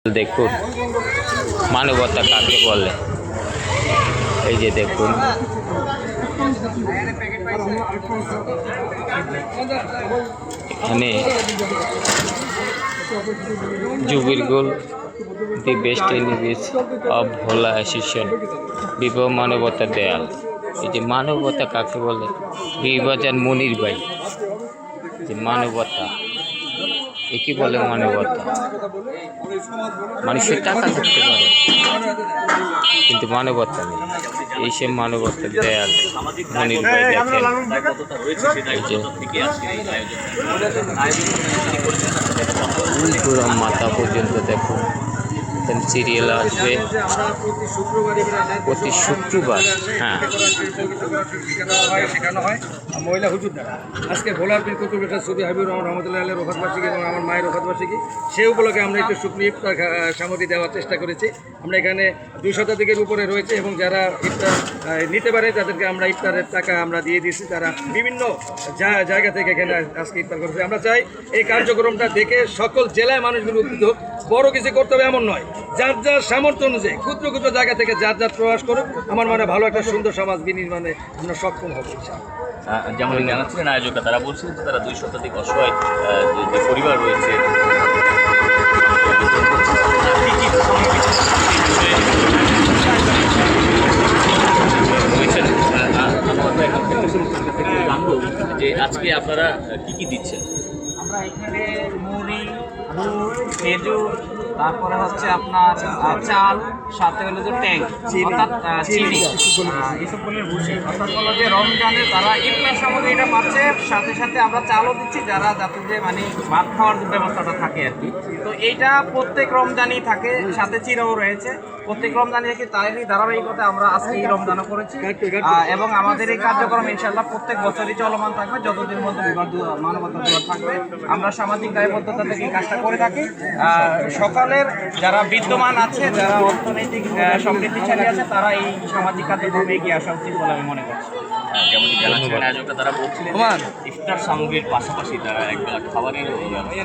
দেখুন মানবতা কাকে বলে। এই যে দেখুন এখানে জুবির দি বেস্ট ইন্ডিজ অফ ভোলা অ্যাসোসিয়েশন বিবাহ মানবতা দেয়াল। এই যে মানবতা কাকে বলে, বিবাজার মনির ভাই যে মানবতা একে বলে মানবতা। মানুষের টাকা থাকতে পারে কিন্তু মানবতা নেই, এই সে মানবতার দেয়াল মনির ভাই দেখেন। পুরো মাথা পর্যন্ত দেখুন, সিরিয়াল আসবে প্রতি শুক্রবার। হ্যাঁ, শেখানো হয় মহিলা হুজুর দ্বারা। আজকে ভোলার পীর কুতুবুল সুফি হাবিবুর রহমান রহমতুল্লাহ আলাইহির ওফাত বার্ষিকী এবং আমার মায়ের ওফাত বার্ষিকী, সেই উপলক্ষে আমরা একটু শুকনো ইফতার সামগ্রী দেওয়ার চেষ্টা করেছি। আমরা এখানে 2 শতাধিকের উপরে রয়েছে এবং যারা ইফতার নিতে পারে তাদেরকে আমরা ইফতারের টাকা আমরা দিয়ে দিয়েছি। তারা বিভিন্ন জায়গা থেকে এখানে আজকে ইফতার করেছে। আমরা চাই এই কার্যক্রমটা দেখে সকল জেলায় মানুষগুলো উদ্বুদ্ধ হোক। বড় কিছু করতে হবে এমন নয়, যার যার সামর্থ্য অনুযায়ী ক্ষুদ্র ক্ষুদ্র জায়গা থেকে যার যার প্রয়াস করুক। আমার মনে ভালো একটা সুন্দর সমাজ বিনির্মাণে আমরা সক্ষম হব। যেমন জানাচ্ছিলেন আয়োজকরা, তারা বলছিলেন যে তারা 2 শতাধিক অসহায় যে পরিবার রয়েছে যে আজকে আপনারা কি দিচ্ছেন? আমরা এখানে মুড়ি, গুড়, খেজুর, তারপরে হচ্ছে আপনার চাল, সাথে হলো যে ট্যাঙ্ক অর্থাৎ চিনি, এসবগুলোর ভুষি। অর্থাৎ হলো যে রমজানে তারা ইফতার সামগ্রীটা পাচ্ছে, সাথে সাথে আমরা চালও দিচ্ছি যারা যাতে যে মানে ভাত খাওয়ার ব্যবস্থাটা থাকে আর কি। তো এইটা প্রত্যেক রমজানই থাকে, সাথে চিরাও রয়েছে। প্রত্যেক রমজানে কি তারই ধারাবাহিকতা আমরা আজকে এই রমজানও করেছি এবং আমাদের এই কার্যক্রম ইনশাআল্লাহ প্রত্যেক বছরই চলমান থাকবে যতদিন মধ্যে মানবতা দিবস থাকবে। আমরা সামাজিক দায়বদ্ধতা থেকে এই কাজটা করে থাকি। সকালের যারা বিদ্যমান আছে, যারা অর্থনৈতিক সমৃদ্ধিশালী আছে, তারা এই সামাজিক কার্যক্রমে এগিয়ে আসা উচিত বলে আমি মনে করছি। যেমন জানাচ্ছিলেন আয়োজকরা, তারা বলছিলেন ইফতার সামগ্রীর পাশাপাশি তারা একবেলা খাবারের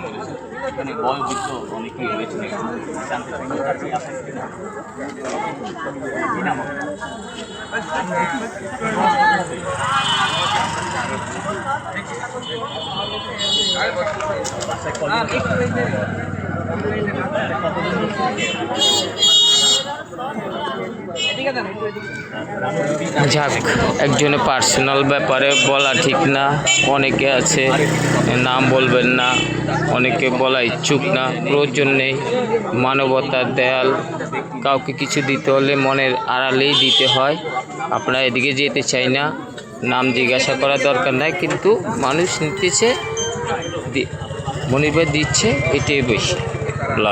করেছে। এখানে বয়োবৃদ্ধ অনেকেই রয়েছেন, জানতে যাক, একজনের পার্সোনাল ব্যাপারে বলা ঠিক না। অনেকে আছে নাম বলবেন না, অনেকে বলা ইচ্ছুক না, প্রয়োজন নেই। মানবতার দেয়াল, কাউকে কিছু দিতে হলে মনের আড়ালেই দিতে হয়। আপনারা এদিকে যেতে চাই না, নাম জিজ্ঞাসা করার দরকার নাই, কিন্তু মানুষ নিতেছে, মনির ভাই দিচ্ছে, এটাই বেশি।